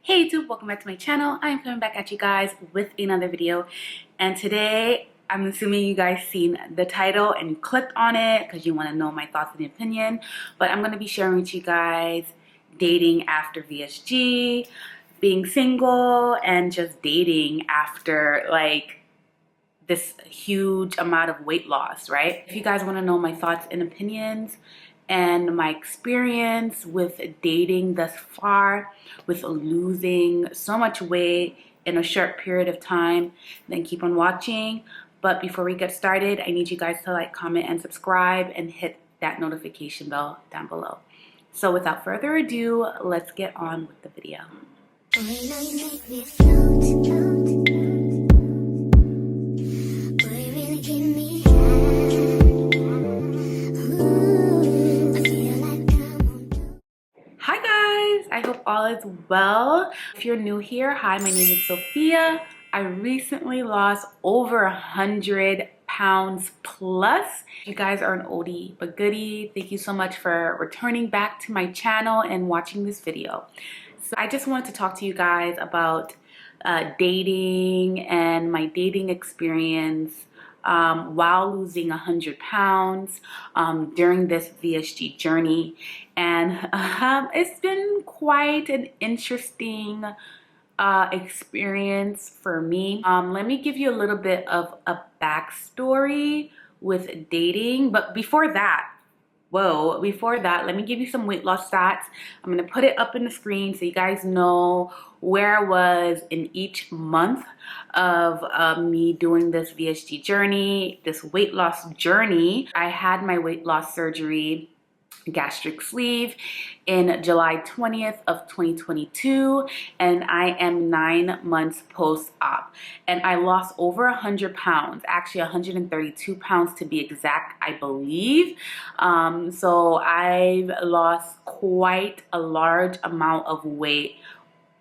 Hey YouTube, welcome back to my channel. I'm coming back at you guys with another video, and today I'm assuming you guys seen the title and you clicked on it because you want to know my thoughts and opinion. But I'm going to be sharing with you guys dating after VSG, being single, and just dating after like this huge amount of weight loss, right? If you guys want to know my thoughts and opinions and my experience with dating thus far, with losing so much weight in a short period of time, then keep on watching. But before we get started, I need you guys to like, comment, and subscribe, and hit that notification bell down below. So without further ado, let's get on with the video. Hi guys, I hope all is well. If you're new here, hi, my name is Sophia. I recently lost over 100 pounds plus. You guys are an oldie but goodie. Thank you so much for returning back to my channel and watching this video. So I just wanted to talk to you guys about dating and my dating experience while losing 100 pounds during this VSG journey. And it's been quite an interesting experience for me. Let me give you a little bit of a backstory with dating, but before that, let me give you some weight loss stats. I'm gonna put it up in the screen so you guys know where I was in each month of me doing this VSG journey, this weight loss journey. I had my weight loss surgery, gastric sleeve, in July 20th of 2022, and I am 9 months post-op, and I lost over 100 pounds, actually 132 pounds to be exact, I believe. So I've lost quite a large amount of weight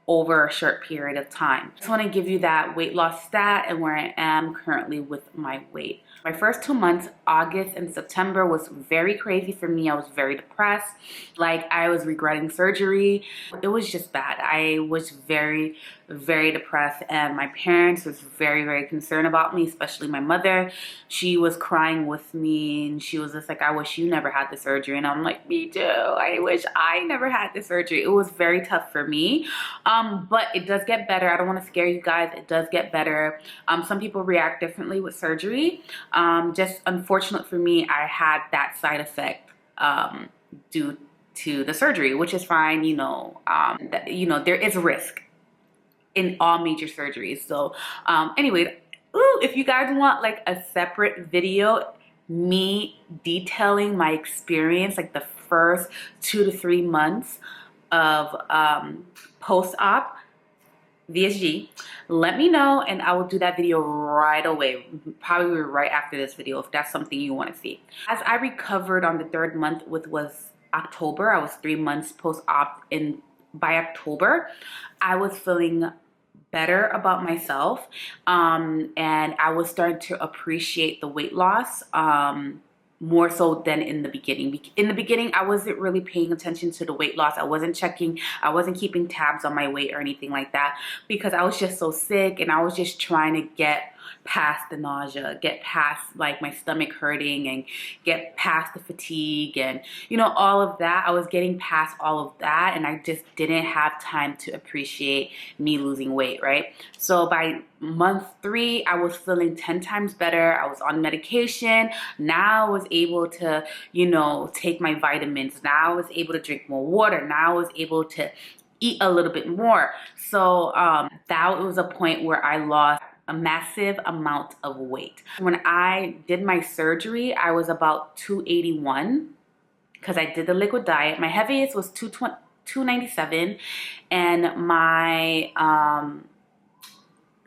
over a short period of time. I just want to give you that weight loss stat and where I am currently with my weight. My first 2 months, August and September, was very crazy for me. I was very depressed. Like, I was regretting surgery. It was just bad. I was very, very depressed, and my parents was very, very concerned about me, especially my mother. She was crying with me, and she was just like, I wish you never had the surgery. And I'm like, me too. I wish I never had the surgery. It was very tough for me. But it does get better. I don't want to scare you guys. It does get better. Some people react differently with surgery. Just unfortunate for me, I had that side effect due to the surgery, which is fine. There is risk in all major surgeries. So anyway, if you guys want like a separate video, me detailing my experience, like the first 2 to 3 months of post-op VSG, let me know and I will do that video right away, probably right after this video, if that's something you want to see. As I recovered on the 3rd month, which was October, I was 3 months post-op, and by October I was feeling better about myself, and I was starting to appreciate the weight loss more so than in the beginning. In the beginning, I wasn't really paying attention to the weight loss. I wasn't keeping tabs on my weight or anything like that, because I was just so sick, and I was just trying to get past the nausea, get past like my stomach hurting, and get past the fatigue, and all of that. I was getting past all of that, and I just didn't have time to appreciate me losing weight, right? So by month 3, I was feeling 10 times better. I was on medication. Now I was able to, take my vitamins. Now I was able to drink more water. Now I was able to eat a little bit more. So that was a point where I lost a massive amount of weight. When I did my surgery, I was about 281 because I did the liquid diet. My heaviest was 297, and my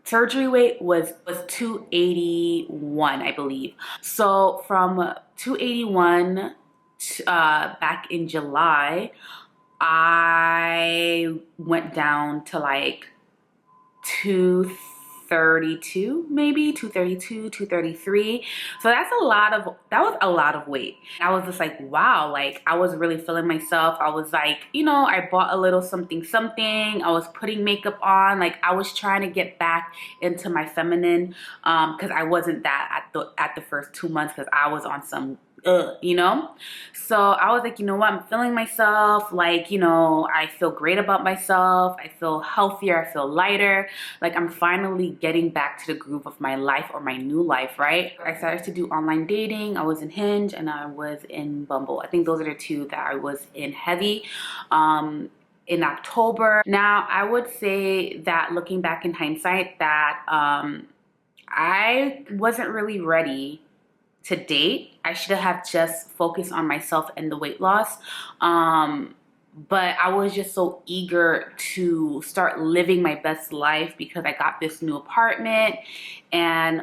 surgery weight was 281, I believe. So from 281 back in July, I went down to like 2 232, maybe 232, 233. So that was a lot of weight. I was just like, wow, like I was really feeling myself. I was like, you know, I bought a little something something. I was putting makeup on. Like I was trying to get back into my feminine, because I wasn't that at the first 2 months, because I was on some you know. So I was like, you know what, I'm feeling myself, like, you know, I feel great about myself, I feel healthier, I feel lighter, like I'm finally getting back to the groove of my life, or my new life, right? I started to do online dating. I was in Hinge and I was in Bumble. I think those are the two that I was in heavy in October. Now I would say that, looking back in hindsight, that I wasn't really ready to date. I should have just focused on myself and the weight loss. But I was just so eager to start living my best life, because I got this new apartment, and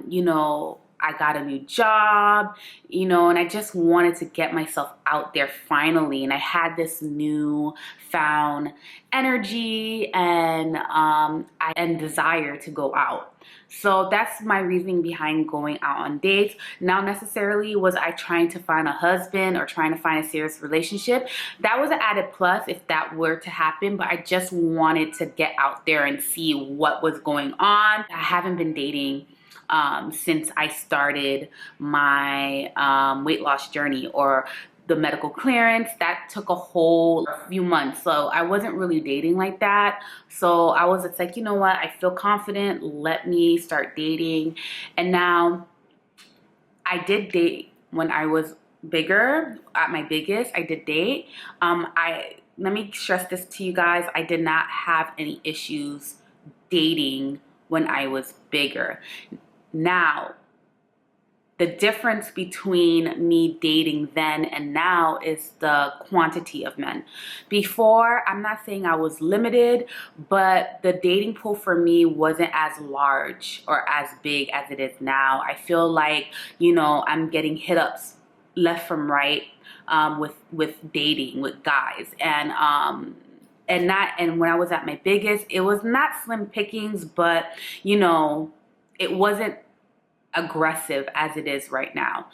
you know, I got a new job, you know, and I just wanted to get myself out there finally. And I had this new found energy and desire to go out. So that's my reasoning behind going out on dates. Now, necessarily was I trying to find a husband or trying to find a serious relationship? That was an added plus if that were to happen, but I just wanted to get out there and see what was going on. I haven't been dating since I started my weight loss journey, or the medical clearance. That took a whole few months, so I wasn't really dating like that. So I was just like, you know what, I feel confident, let me start dating. And now I did date when I was bigger, at my biggest. I did date. Let me stress this to you guys, I did not have any issues dating when I was bigger. Now, the difference between me dating then and now is the quantity of men. Before, I'm not saying I was limited, but the dating pool for me wasn't as large or as big as it is now. I feel like, you know, I'm getting hit ups left from right with dating with guys, and when I was at my biggest, it was not slim pickings, but you know, it wasn't aggressive as it is right now,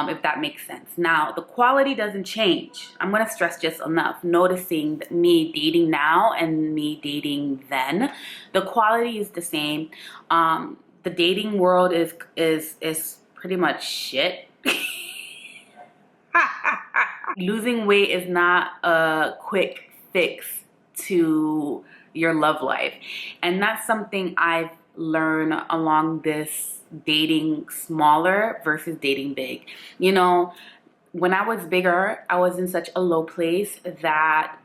if that makes sense. Now, the quality doesn't change. I'm going to stress just enough, noticing that me dating now and me dating then, the quality is the same. The dating world is pretty much shit. Losing weight is not a quick fix to your love life, and that's something I've learned along this dating smaller versus dating big. You know, when I was bigger, I was in such a low place that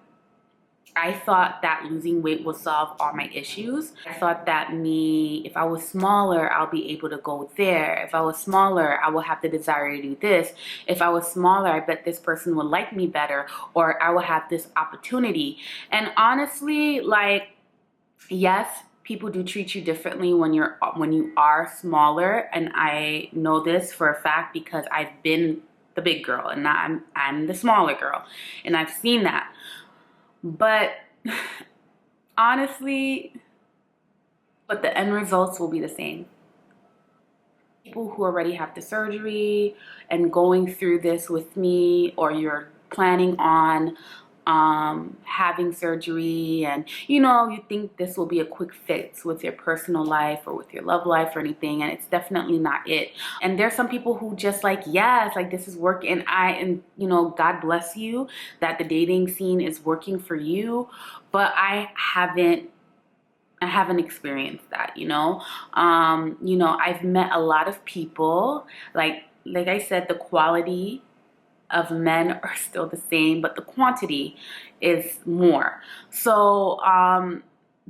I thought that losing weight would solve all my issues. I thought that if I was smaller, I'll be able to go there. If I was smaller, I will have the desire to do this. If I was smaller, I bet this person would like me better, or I will have this opportunity. And honestly, like, yes, people do treat you differently when you are smaller, and I know this for a fact because I've been the big girl and now I'm the smaller girl, and I've seen that. But honestly, the end results will be the same. People who already have the surgery and going through this with me, or you're planning on having surgery, and you know, you think this will be a quick fix with your personal life or with your love life or anything, and it's definitely not it. And there's some people who just like, yes, like this is working, and you know, God bless you that the dating scene is working for you, but I haven't experienced that, you know. You know, I've met a lot of people, like I said, the quality of men are still the same, but the quantity is more. So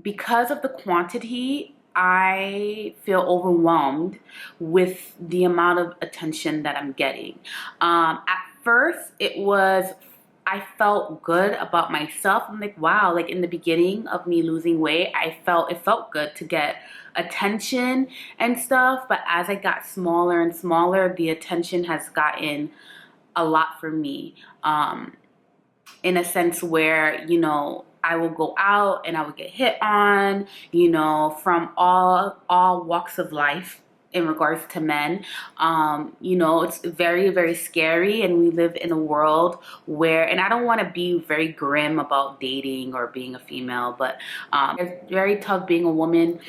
because of the quantity, I feel overwhelmed with the amount of attention that I'm getting. At first, I felt good about myself. I'm like, wow, like in the beginning of me losing weight, it felt good to get attention and stuff. But as I got smaller and smaller, the attention has gotten a lot for me, in a sense where, you know, I will go out and I would get hit on, you know, from all walks of life in regards to men. You know, it's very, very scary, and we live in a world where, and I don't want to be very grim about dating or being a female, but it's very tough being a woman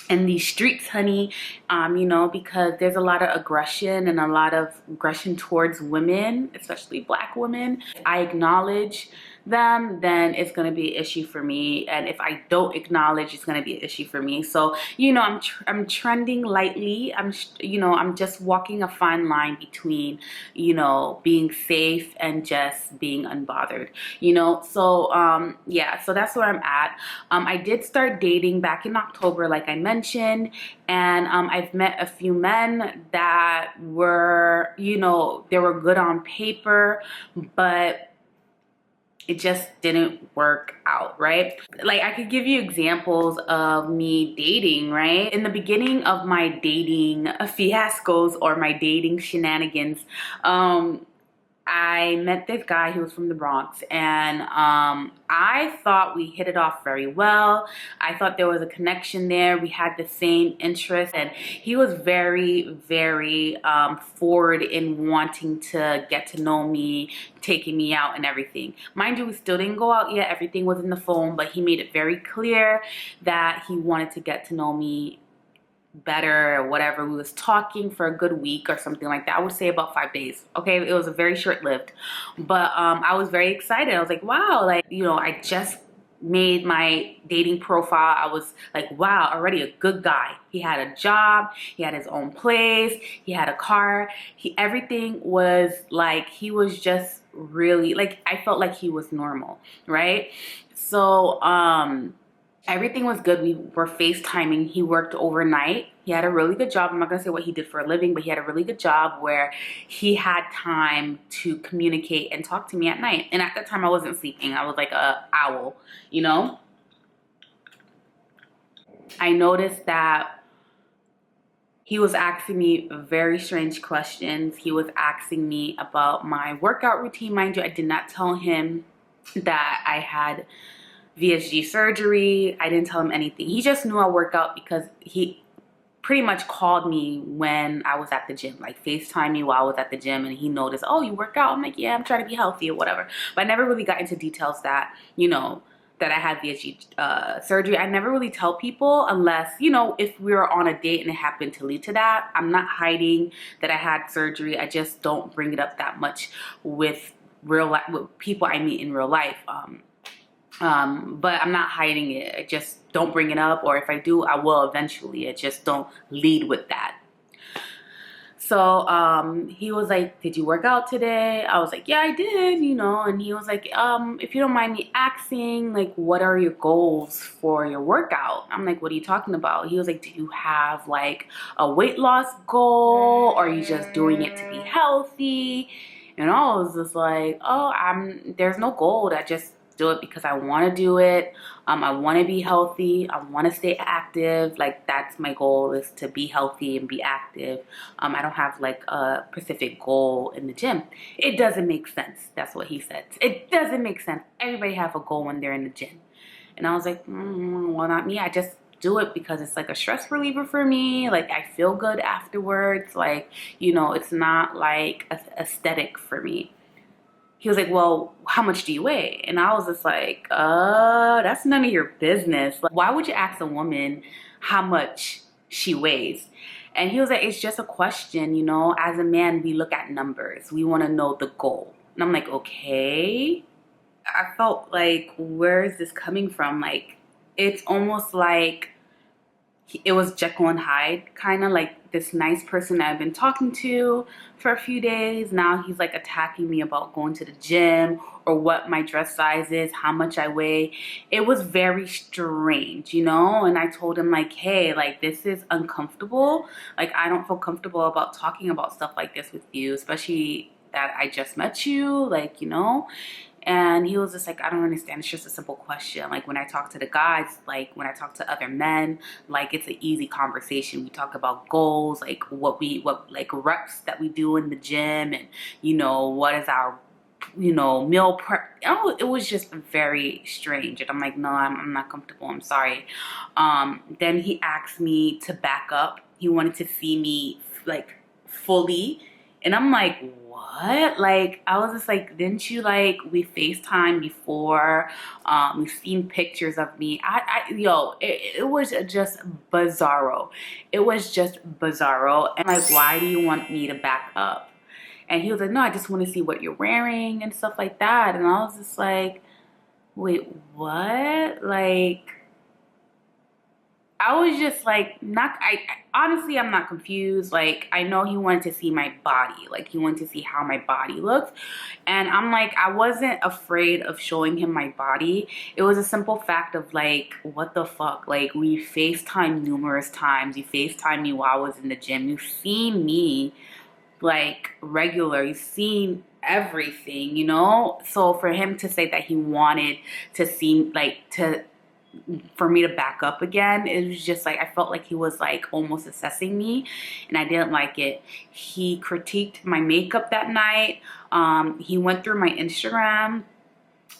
in these streets, honey. You know, because there's a lot of aggression and a lot of aggression towards women, especially Black women. If I acknowledge them, then it's going to be an issue for me, and if I don't acknowledge, it's going to be an issue for me. So, you know, I'm trending lightly. You know, I'm just walking a fine line between, you know, being safe and just being unbothered, you know. So yeah, so that's where I'm at. I did start dating back in October, like I mentioned, and I've met a few men that were, you know, they were good on paper, but it just didn't work out, right? Like, I could give you examples of me dating, right? In the beginning of my dating fiascos or my dating shenanigans, I met this guy who was from the Bronx, and I thought we hit it off very well. I thought there was a connection there. We had the same interests, and he was very, very forward in wanting to get to know me, taking me out and everything. Mind you, we still didn't go out yet. Everything was in the phone, but he made it very clear that he wanted to get to know me better or whatever. We was talking for a good week or something like that. I would say about 5 days. Okay, it was a very short-lived, but I was very excited. I was like, wow, like, you know, I just made my dating profile. I was like, wow, already a good guy. He had a job, he had his own place, he had a car, everything was like, he was just really, like, I felt like he was normal, right? So everything was good. We were FaceTiming. He worked overnight. He had a really good job. I'm not gonna say what he did for a living, but he had a really good job where he had time to communicate and talk to me at night. And at that time I wasn't sleeping. I was like a owl, you know? I noticed that he was asking me very strange questions. He was asking me about my workout routine. Mind you, I did not tell him that I had VSG surgery. I didn't tell him anything. He just knew I work out because he pretty much called me when I was at the gym, like FaceTime me while I was at the gym, and he noticed, oh, you work out? I'm like, yeah, I'm trying to be healthy or whatever. But I never really got into details that, you know, that I had VSG surgery. I never really tell people unless, you know, if we were on a date and it happened to lead to that. I'm not hiding that I had surgery. I just don't bring it up that much with with people I meet in real life. But I'm not hiding it. I just don't bring it up, or if I do, I will eventually. I just don't lead with that. So he was like, did you work out today? I was like, yeah, I did, you know. And he was like, if you don't mind me asking, like, what are your goals for your workout? I'm like, what are you talking about? He was like, do you have like a weight loss goal, or are you just doing it to be healthy? And I was just like, oh, there's no goal. I just do it because I want to do it. I want to be healthy. I want to stay active. Like, that's my goal, is to be healthy and be active. I don't have like a specific goal in the gym. It doesn't make sense. That's what he said. It doesn't make sense. Everybody have a goal when they're in the gym. And I was like, well, not me. I just do it because it's like a stress reliever for me. Like, I feel good afterwards. Like, you know, it's not like aesthetic for me. He was like, well, how much do you weigh? And I was just like, that's none of your business. Like, why would you ask a woman how much she weighs? And he was like, it's just a question, you know. As a man, we look at numbers. We want to know the goal. And I'm like, okay. I felt like, where is this coming from? Like, it's almost like it was Jekyll and Hyde, kind of like this nice person that I've been talking to for a few days. Now he's like attacking me about going to the gym, or what my dress size is, how much I weigh. It was very strange, you know. And I told him, like, hey, like, this is uncomfortable. Like, I don't feel comfortable about talking about stuff like this with you, especially that I just met you, like, you know. And he was just like, I don't understand. It's just a simple question. Like, when I talk to the guys, like when I talk to other men, like, it's an easy conversation. We talk about goals, like what like reps that we do in the gym, and, you know, what is our, you know, meal prep oh, it was just very strange. And I'm like, no, I'm not comfortable. I'm sorry. Then he asked me to back up. He wanted to see me like fully. And I'm like, what? Like, I was just like, didn't you like, we FaceTime before? We've seen pictures of me. Yo, it was just bizarro. It was just bizarro. And like, why do you want me to back up? And he was like, no, I just want to see what you're wearing and stuff like that. And I was just like, wait, what? Like, I was just like, not, honestly, I'm not confused. Like, I know he wanted to see my body. Like, he wanted to see how my body looked. And I'm like, I wasn't afraid of showing him my body. It was a simple fact of like, what the fuck? Like, we FaceTime numerous times. You FaceTime me while I was in the gym. You've seen me like regular. You've seen everything, you know? So for him to say that he wanted to see, like, for me to back up again, it was just like, I felt like he was like almost assessing me, and I didn't like it. He critiqued my makeup that night. He went through my Instagram,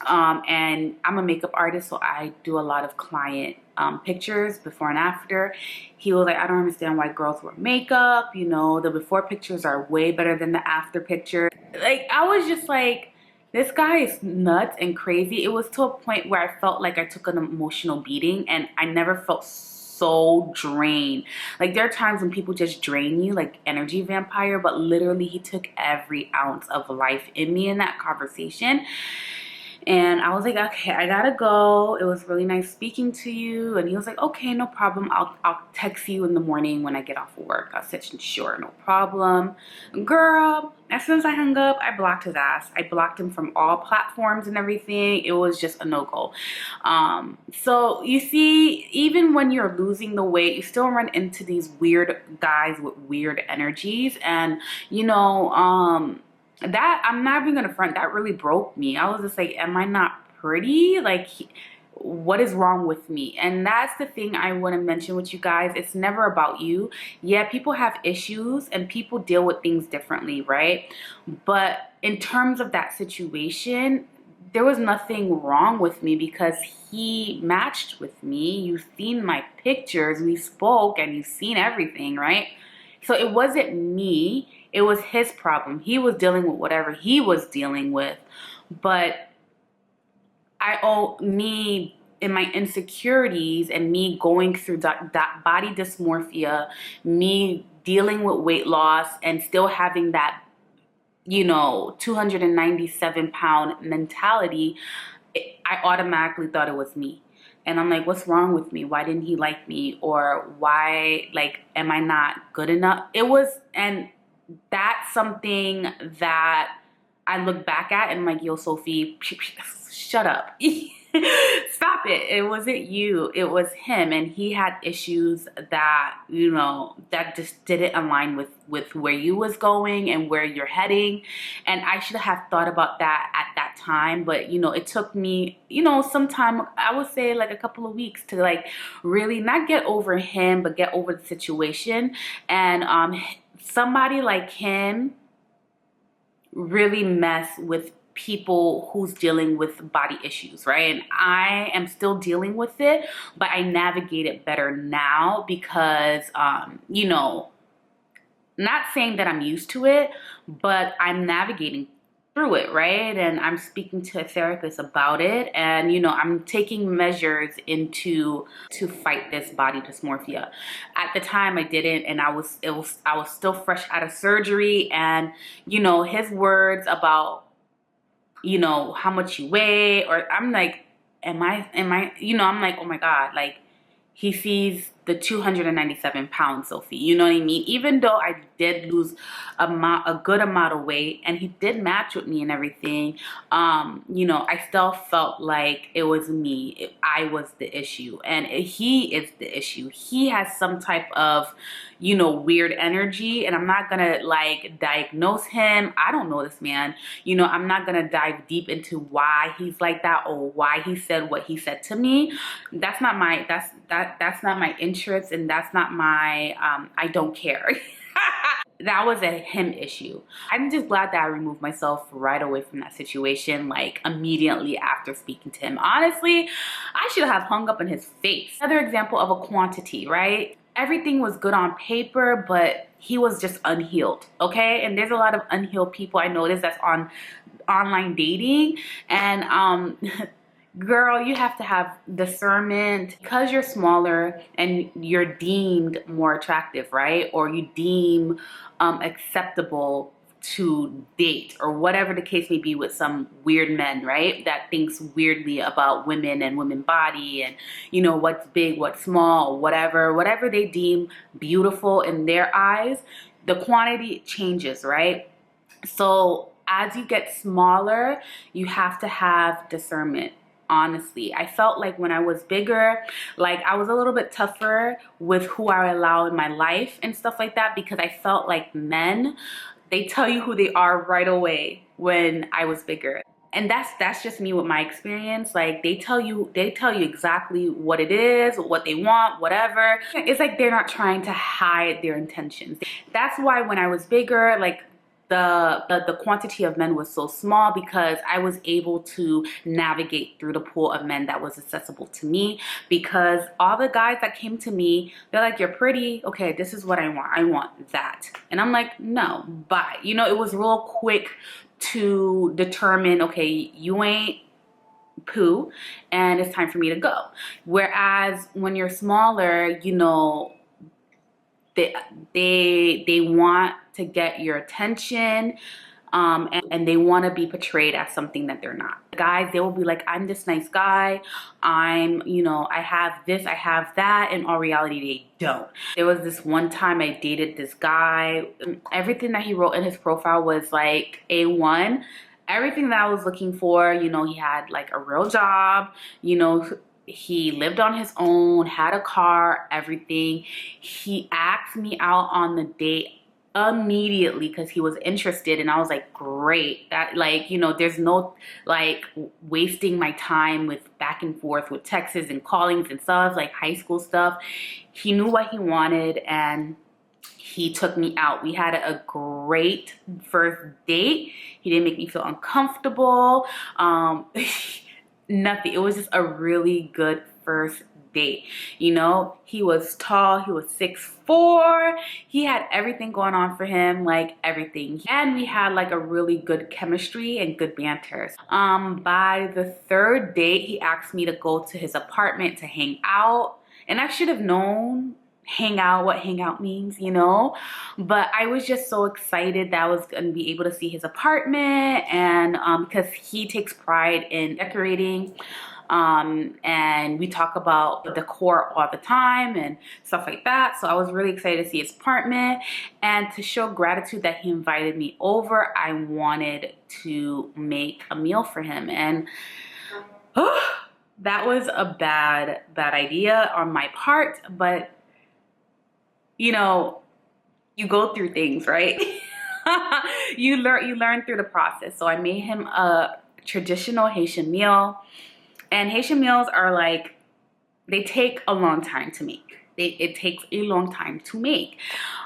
and I'm a makeup artist, so I do a lot of client pictures before and after. He was like, I don't understand why girls wear makeup, you know, the before pictures are way better than the after picture. Like, I was just like, this guy is nuts and crazy. It was to a point where I felt like I took an emotional beating, and I never felt so drained. Like, there are times when people just drain you, like energy vampire, but literally he took every ounce of life in me in that conversation. And I was like, okay, I gotta go. It was really nice speaking to you. And he was like, okay, no problem. I'll text you in the morning when I get off of work. I said, sure, no problem. Girl, as soon as I hung up, I blocked his ass. I blocked him from all platforms and everything. It was just a no-go. So you see, even when you're losing the weight, you still run into these weird guys with weird energies. And, you know, that, I'm not even gonna front, that really broke me. I was just like, am I not pretty? Like, what is wrong with me? And that's the thing I want to mention with you guys. It's never about you. Yeah, people have issues and people deal with things differently, right? But in terms of that situation, there was nothing wrong with me because he matched with me. You've seen my pictures, we spoke, and you've seen everything, right? So it wasn't me, it was his problem. He was dealing with whatever he was dealing with. But I owe me in my insecurities and me going through that body dysmorphia, me dealing with weight loss and still having that, you know, 297-pound mentality, I automatically thought it was me. And I'm like, what's wrong with me? Why didn't he like me? Or why, like, am I not good enough? It was, and that's something that I look back at and I'm like, yo, Sophie, shut up. Stop it. It wasn't you. It was him. And he had issues that, you know, that just didn't align with where you was going and where you're heading. And I should have thought about that at that time. But, you know, it took me, you know, some time, I would say like a couple of weeks to like really not get over him, but get over the situation. And somebody like him really mess with people who's dealing with body issues, right? And I am still dealing with it, but I navigate it better now because, you know, not saying that I'm used to it, but I'm navigating through it, right? And I'm speaking to a therapist about it, and you know, I'm taking measures to fight this body dysmorphia. At the time I didn't, and I was still fresh out of surgery, and you know, his words about, you know, how much you weigh, or I'm like, am I, you know, I'm like, oh my God, like he sees the 297 pounds, Sophie, you know what I mean? Even though I did lose a good amount of weight and he did match with me and everything, you know, I still felt like it was me. I was the issue, and he is the issue. He has some type of, you know, weird energy, and I'm not gonna like diagnose him. I don't know this man. You know, I'm not gonna dive deep into why he's like that or why he said what he said to me. That's not my, that's not my interest, and that's not my, I don't care. that was a him issue. I'm just glad that I removed myself right away from that situation, like immediately after speaking to him. Honestly, I should have hung up in his face. Another example of a quantity, right? Everything was good on paper, but he was just unhealed, okay? And there's a lot of unhealed people I noticed that's on online dating, and girl, you have to have discernment because you're smaller and you're deemed more attractive, right? Or you deem acceptable to date, or whatever the case may be with some weird men, right? That thinks weirdly about women and women body, and you know, what's big, what's small, whatever they deem beautiful in their eyes, the quantity changes, right? So as you get smaller, you have to have discernment. Honestly, I felt like when I was bigger, like I was a little bit tougher with who I allow in my life and stuff like that, because I felt like men, they tell you who they are right away when I was bigger. And that's just me with my experience. Like they tell you exactly what it is, what they want, whatever. It's like they're not trying to hide their intentions. That's why when I was bigger, like the quantity of men was so small, because I was able to navigate through the pool of men that was accessible to me. Because all the guys that came to me, they're like, you're pretty, okay, this is what I want that. And I'm like, no, bye. You know, it was real quick to determine, okay, you ain't poo and it's time for me to go. Whereas when you're smaller, you know, they want to get your attention, and they want to be portrayed as something that they're not. Guys, they will be like, I'm this nice guy, I'm, you know, I have this, I have that. In all reality, they don't. There was this one time I dated this guy. Everything that he wrote in his profile was like A1. Everything that I was looking for. You know, he had like a real job, you know, he lived on his own, had a car, everything. He asked me out on the date immediately because he was interested, and I was like, great. That, like, you know, there's no like wasting my time with back and forth with texts and callings and stuff, like high school stuff. He knew what he wanted and he took me out. We had a great first date. He didn't make me feel uncomfortable. Nothing. It was just a really good first date. You know, he was tall, he was 6'4", he had everything going on for him, like everything. And we had like a really good chemistry and good banter. By the third date, he asked me to go to his apartment to hang out. And I should have known what hang out means, you know, but I was just so excited that I was gonna be able to see his apartment, and because he takes pride in decorating, and we talk about the decor all the time and stuff like that. So I was really excited to see his apartment, and to show gratitude that he invited me over, I wanted to make a meal for him. And that was a bad idea on my part, but you know, you go through things, right? you learn through the process. So I made him a traditional Haitian meal, and Haitian meals are like, they take a long time to make. It takes a long time to make.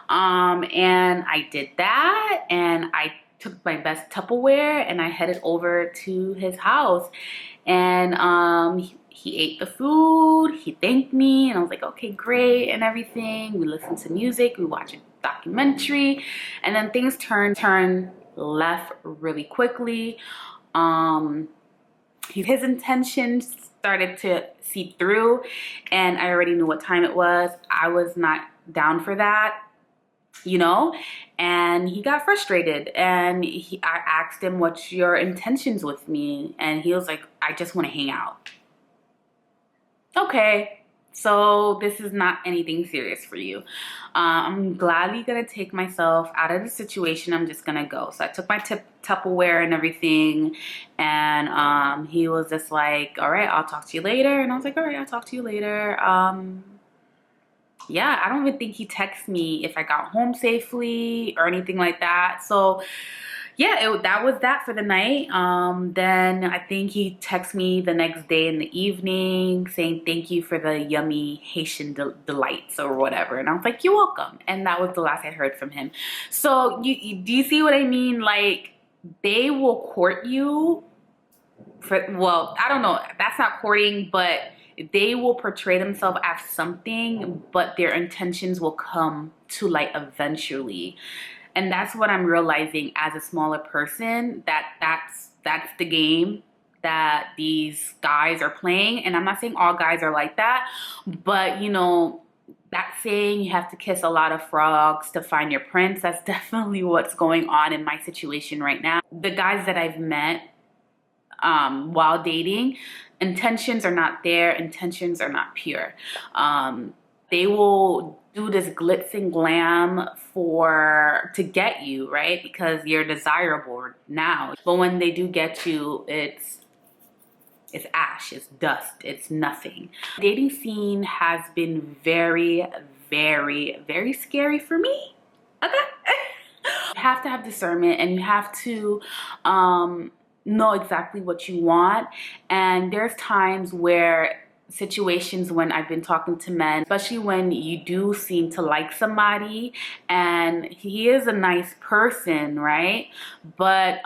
And I did that, and I took my best Tupperware and I headed over to his house, and he ate the food, he thanked me, and I was like, okay, great, and everything. We listened to music, we watched a documentary, and then things turned left really quickly. His intentions started to seep through, and I already knew what time it was. I was not down for that, you know, and he got frustrated, and I asked him, what's your intentions with me? And he was like, I just want to hang out. Okay, so this is not anything serious for you. I'm gladly gonna take myself out of the situation. I'm just gonna go. So I took my Tupperware and everything, and he was just like, all right, I'll talk to you later. And I was like, all right, I'll talk to you later. Yeah, I don't even think he texted me if I got home safely or anything like that. So yeah, that was that for the night. Then I think he texted me the next day in the evening saying thank you for the yummy Haitian delights or whatever. And I was like, you're welcome. And that was the last I heard from him. So do you see what I mean? Like, they will court you for, well, I don't know, that's not courting, but they will portray themselves as something, but their intentions will come to light eventually. And that's what I'm realizing as a smaller person, that's the game that these guys are playing. And I'm not saying all guys are like that, but you know, that saying, you have to kiss a lot of frogs to find your prince, that's definitely what's going on in my situation right now. The guys that I've met while dating, intentions are not there, intentions are not pure. They will do this glitz and glam to get you, right? Because you're desirable now. But when they do get you, it's ash, it's dust, it's nothing. Dating scene has been very, very, very scary for me. Okay. You have to have discernment, and you have to know exactly what you want. And there's times where situations when I've been talking to men, especially when you do seem to like somebody and he is a nice person, right? But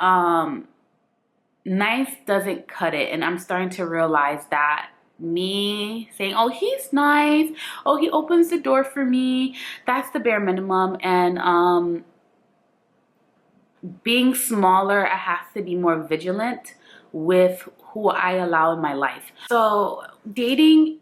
nice doesn't cut it. And I'm starting to realize that me saying, oh, he's nice, oh, he opens the door for me, that's the bare minimum. And being smaller, I have to be more vigilant with who I allow in my life. So dating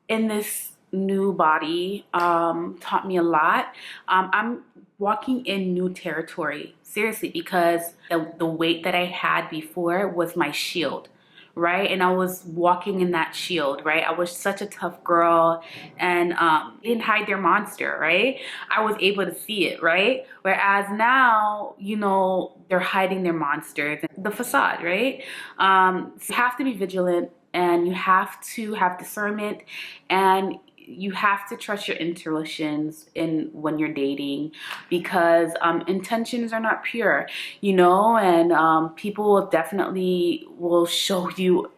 in this new body taught me a lot. I'm walking in new territory, seriously, because the weight that I had before was my shield, right? And I was walking in that shield, right? I was such a tough girl, and didn't hide their monster, right? I was able to see it, right? Whereas now, you know, they're hiding their monsters, the facade, right? So you have to be vigilant, and you have to have discernment, and you have to trust your intuitions when you're dating, because intentions are not pure, you know, and people will definitely show you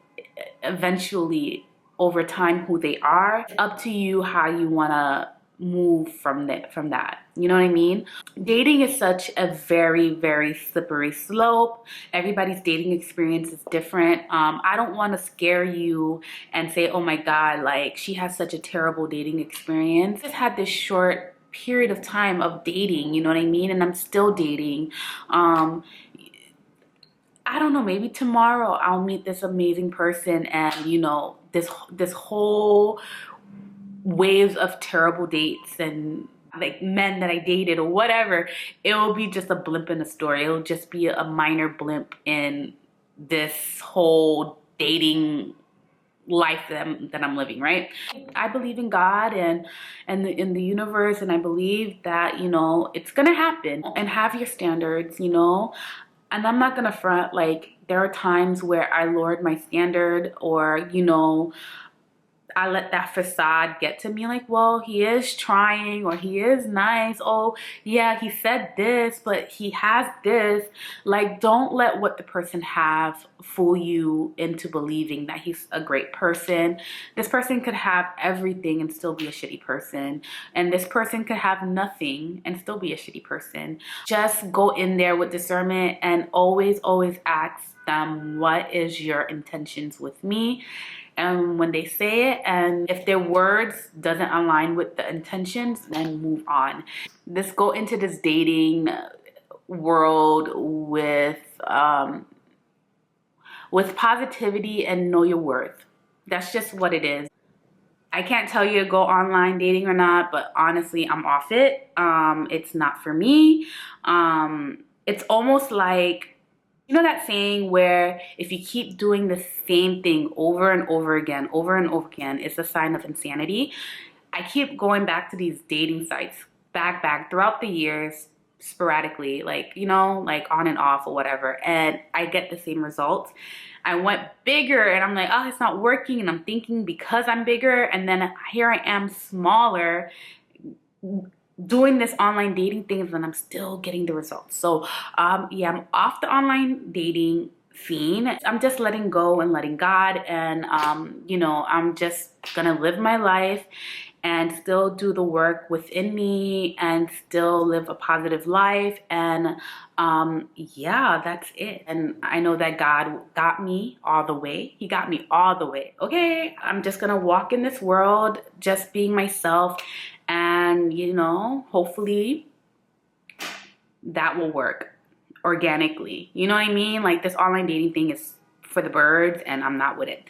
eventually over time who they are. It's up to you how you want to move from that, you know what I mean? Dating is such a very, very slippery slope. Everybody's dating experience is different. I don't want to scare you and say, oh my god, like, she has such a terrible dating experience. I just had this short period of time of dating, you know what I mean? And I'm still dating. I don't know, maybe tomorrow I'll meet this amazing person, and you know, this whole waves of terrible dates and like men that I dated or whatever, it will be just a blimp in the story. It'll just be a minor blimp in this whole dating life that I'm living, right? I believe in God and in the universe, and I believe that, you know, it's gonna happen. And have your standards, you know. And I'm not gonna front, like, there are times where I lowered my standard, or, you know, I let that facade get to me, like, well, he is trying, or he is nice. Oh, yeah, he said this, but he has this. Like, don't let what the person have fool you into believing that he's a great person. This person could have everything and still be a shitty person. And this person could have nothing and still be a shitty person. Just go in there with discernment, and always, always ask them, what is your intentions with me? And when they say it, and if their words doesn't align with the intentions, then move on. Let's go into this dating world with positivity and know your worth. That's just what it is. I can't tell you to go online dating or not, but honestly, I'm off it. It's not for me. It's almost like, you know that saying where if you keep doing the same thing over and over again, it's a sign of insanity. I keep going back to these dating sites, back throughout the years, sporadically, like, you know, like on and off or whatever, and I get the same results. I went bigger, and I'm like, oh, it's not working, and I'm thinking because I'm bigger, and then here I am smaller, doing this online dating thing, and I'm still getting the results. So yeah, I'm off the online dating scene. I'm just letting go and letting God, and you know, I'm just gonna live my life and still do the work within me and still live a positive life. And yeah, that's it. And I know that God got me all the way. He got me all the way. Okay, I'm just gonna walk in this world just being myself, and you know, hopefully that will work organically. You know what I mean? Like, this online dating thing is for the birds, and I'm not with it.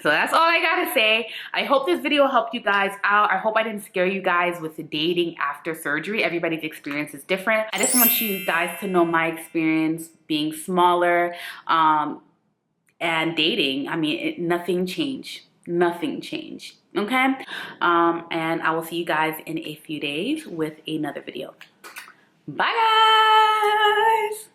So that's all I gotta say. I hope this video helped you guys out. I hope I didn't scare you guys with the dating after surgery. Everybody's experience is different. I just want you guys to know my experience being smaller and dating. I mean, nothing changed. Nothing changed. Okay? And I will see you guys in a few days with another video. Bye, guys!